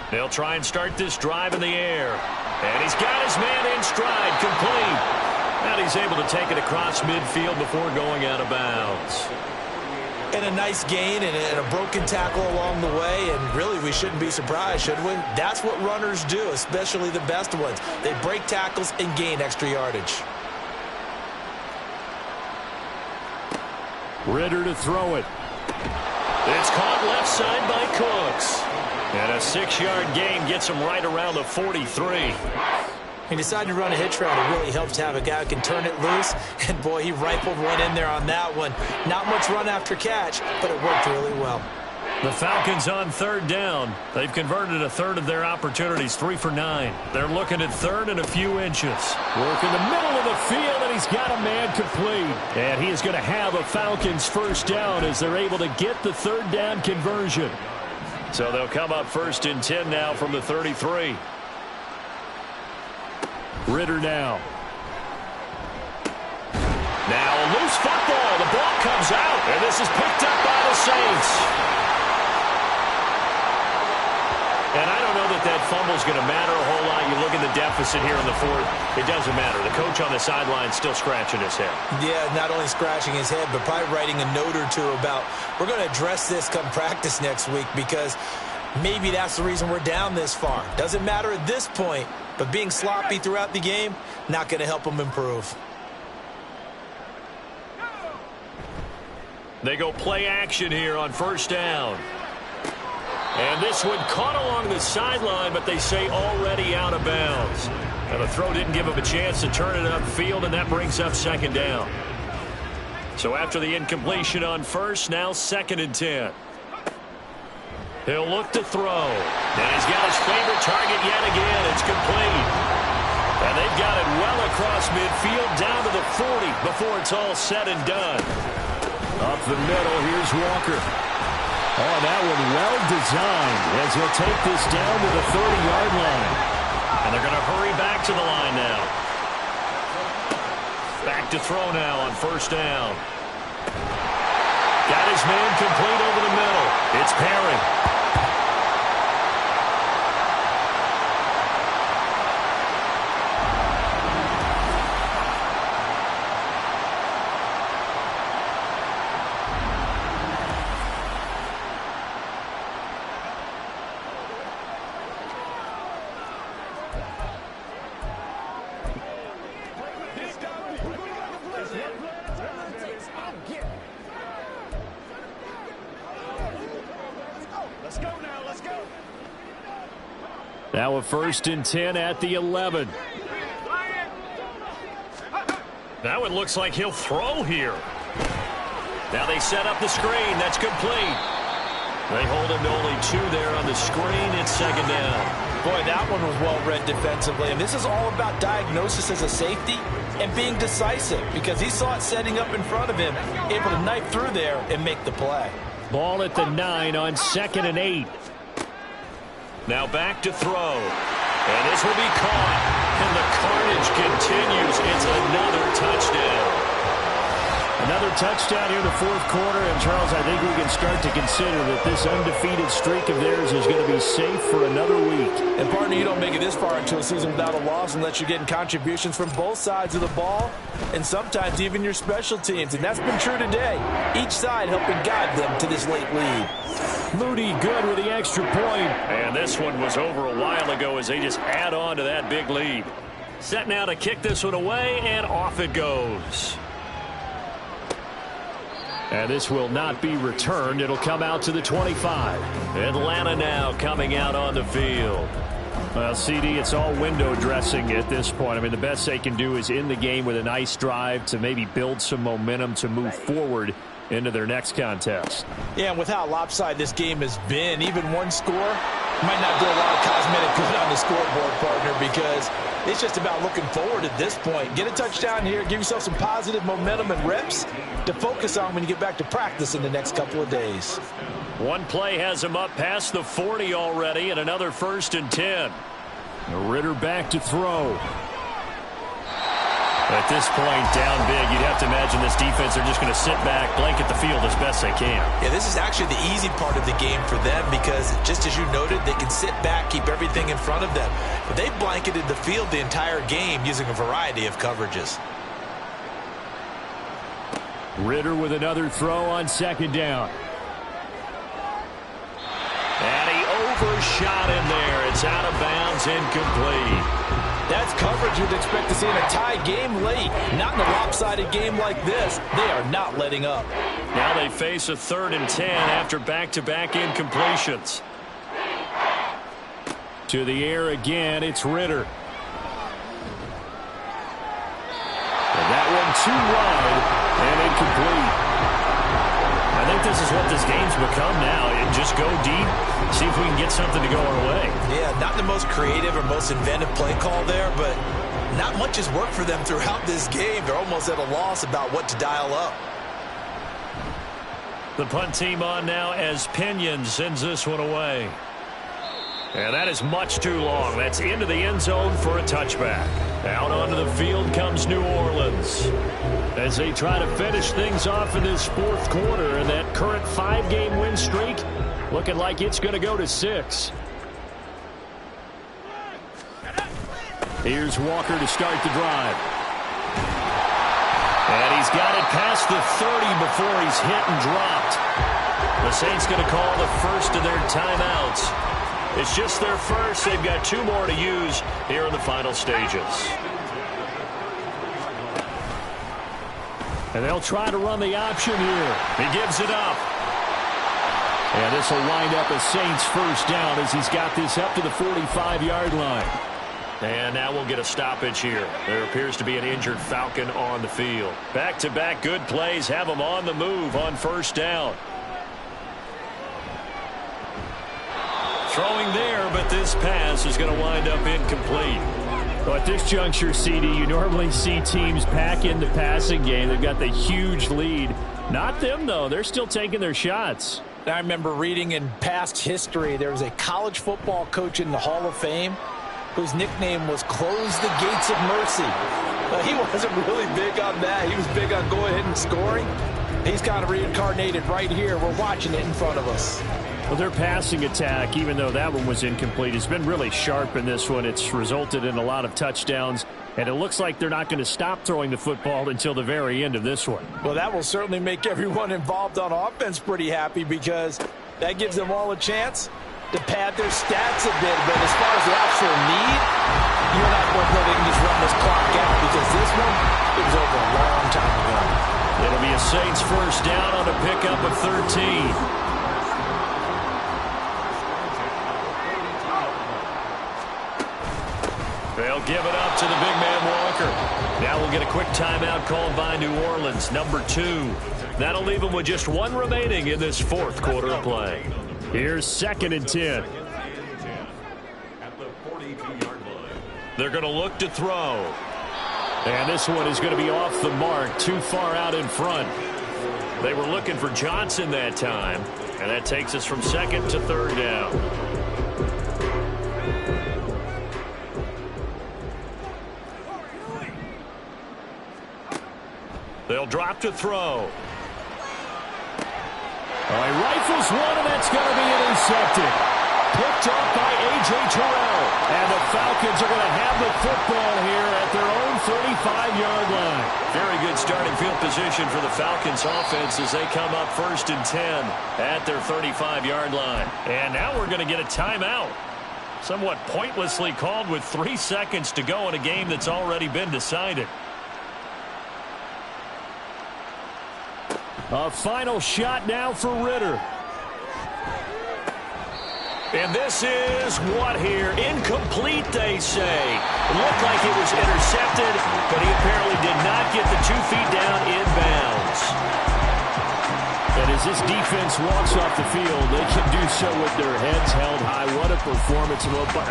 They'll try and start this drive in the air. And he's got his man in stride, complete. And he's able to take it across midfield before going out of bounds. And a nice gain and a broken tackle along the way. And really, we shouldn't be surprised, should we? That's what runners do, especially the best ones. They break tackles and gain extra yardage. Ritter to throw it. It's caught left side by Cooks. And a 6-yard gain gets him right around the 43. He decided to run a hitch route. It really helps to have a guy who can turn it loose. And, boy, he rifled one in there on that one. Not much run after catch, but it worked really well. The Falcons on third down. They've converted a third of their opportunities, 3 for 9. They're looking at third and a few inches. Work in the middle of the field, and he's got a man complete. And he is going to have a Falcons first down as they're able to get the third down conversion. So they'll come up 1st and 10 now from the 33. Ritter now. Now a loose football. The ball comes out, and this is picked up by the Saints. And I don't know that fumble's going to matter a whole lot. You look at the deficit here in the 4th. It doesn't matter. The coach on the sideline still scratching his head. Yeah, not only scratching his head, but probably writing a note or two about, we're going to address this come practice next week because maybe that's the reason we're down this far. Doesn't matter at this point, but being sloppy throughout the game, not going to help them improve. They go play action here on first down. And this one caught along the sideline, but they say already out of bounds. And the throw didn't give him a chance to turn it upfield, and that brings up second down. So after the incompletion on first, now 2nd and 10. He'll look to throw. And he's got his favorite target yet again. It's complete. And they've got it well across midfield down to the 40 before it's all said and done. Up the middle, here's Walker. Oh, that one well designed as he'll take this down to the 30-yard line. And they're going to hurry back to the line now. Back to throw now on first down. Got his man complete over the middle. It's Perry. Now a 1st and 10 at the 11. Now it looks like he'll throw here. Now they set up the screen. That's complete. They hold him to only 2 there on the screen. It's 2nd down. Boy, that one was well read defensively. And this is all about diagnosis as a safety and being decisive, because he saw it setting up in front of him, able to knife through there and make the play. Ball at the 9 on 2nd and 8. Now back to throw. And this will be caught. And the carnage continues. It's another touchdown. Another touchdown here in the 4th quarter. And, Charles, I think we can start to consider that this undefeated streak of theirs is going to be safe for another week. And, partner, you don't make it this far into a season without a loss unless you're getting contributions from both sides of the ball and sometimes even your special teams. And that's been true today. Each side helping guide them to this late lead. Moody good with the extra point. And this one was over a while ago as they just add on to that big lead. Set now to kick this one away, and off it goes. And this will not be returned. It'll come out to the 25. Atlanta now coming out on the field. Well, CD, it's all window dressing at this point. I mean, the best they can do is in the game with a nice drive to maybe build some momentum to move forward into their next contest. Yeah, and with how lopsided this game has been, even one score might not do a lot of cosmetic good on the scoreboard, partner, because it's just about looking forward at this point. Get a touchdown here, give yourself some positive momentum and reps to focus on when you get back to practice in the next couple of days. One play has him up past the 40 already, and another 1st and 10. Ritter back to throw. At this point, down big, you'd have to imagine this defense are just going to sit back, blanket the field as best they can. Yeah, this is actually the easy part of the game for them because, just as you noted, they can sit back, keep everything in front of them. But they blanketed the field the entire game using a variety of coverages. Ritter with another throw on 2nd down. And he overshot him there. It's out of bounds, incomplete. That's coverage you'd expect to see in a tie game late. Not in a lopsided game like this. They are not letting up. Now they face a 3rd and 10 after back-to-back incompletions. To the air again, it's Ritter. And that one too wide and incomplete. I think this is what this game's become now. Just go deep, see if we can get something to go our way. Yeah, not the most creative or most inventive play call there, but not much has worked for them throughout this game. They're almost at a loss about what to dial up. The punt team on now as Pinion sends this one away. And that is much too long. That's into the end zone for a touchback. Out onto the field comes New Orleans as they try to finish things off in this 4th quarter. And that current 5-game win streak looking like it's going to go to 6. Here's Walker to start the drive. And he's got it past the 30 before he's hit and dropped. The Saints going to call the first of their timeouts. It's just their first. They've got 2 more to use here in the final stages. And they'll try to run the option here. He gives it up. And this will wind up a Saints 1st down as he's got this up to the 45-yard line. And now we'll get a stoppage here. There appears to be an injured Falcon on the field. Back-to-back good plays have them on the move on 1st down. Throwing there, but this pass is going to wind up incomplete. Well, at this juncture, CD, you normally see teams pack in the passing game. They've got the huge lead. Not them, though. They're still taking their shots. I remember reading in past history, there was a college football coach in the Hall of Fame whose nickname was Close the Gates of Mercy. He wasn't really big on that. He was big on go ahead and scoring. He's kind of reincarnated right here. We're watching it in front of us. Well, their passing attack, even though that one was incomplete, has been really sharp in this one. It's resulted in a lot of touchdowns, and it looks like they're not going to stop throwing the football until the very end of this one. Well, that will certainly make everyone involved on offense pretty happy because that gives them all a chance to pad their stats a bit. But as far as the actual need, you're not going to they can just run this clock out because this one, it was over a long time ago. It'll be a Saints 1st down on a pickup of 13. give it up to the big man Walker. Now we'll get a quick timeout called by New Orleans, number 2. That'll leave them with just 1 remaining in this 4th quarter of play. Here's 2nd and 10. They're going to look to throw. And this one is going to be off the mark, too far out in front. They were looking for Johnson that time, and that takes us from 2nd to 3rd down. They'll drop to throw. He rifles one, and that's going to be intercepted. Picked up by A.J. Terrell. And the Falcons are going to have the football here at their own 35-yard line. Very good starting field position for the Falcons offense as they come up 1st and 10 at their 35-yard line. And now we're going to get a timeout. Somewhat pointlessly called with 3 seconds to go in a game that's already been decided. A final shot now for Ritter. And this is what here? Incomplete, they say. It looked like it was intercepted, but he apparently did not get the 2 feet down in bounds. And as this defense walks off the field, they can do so with their heads held high. What a performance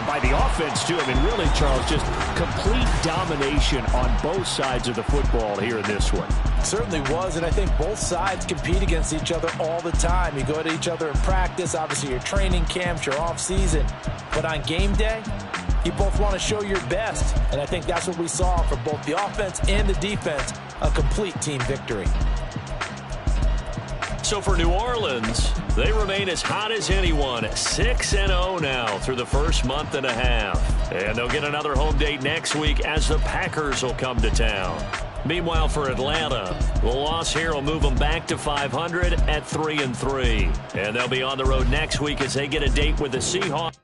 by the offense, too. I mean, really, Charles, just complete domination on both sides of the football here in this one. Certainly was, and I think both sides compete against each other all the time. You go to each other in practice, obviously your training camps, your off-season. But on game day, you both want to show your best. And I think that's what we saw for both the offense and the defense, a complete team victory. So for New Orleans, they remain as hot as anyone, 6-0 now through the first month and a half. And they'll get another home date next week as the Packers will come to town. Meanwhile, for Atlanta, the loss here will move them back to 500 at 3-3. And they'll be on the road next week as they get a date with the Seahawks.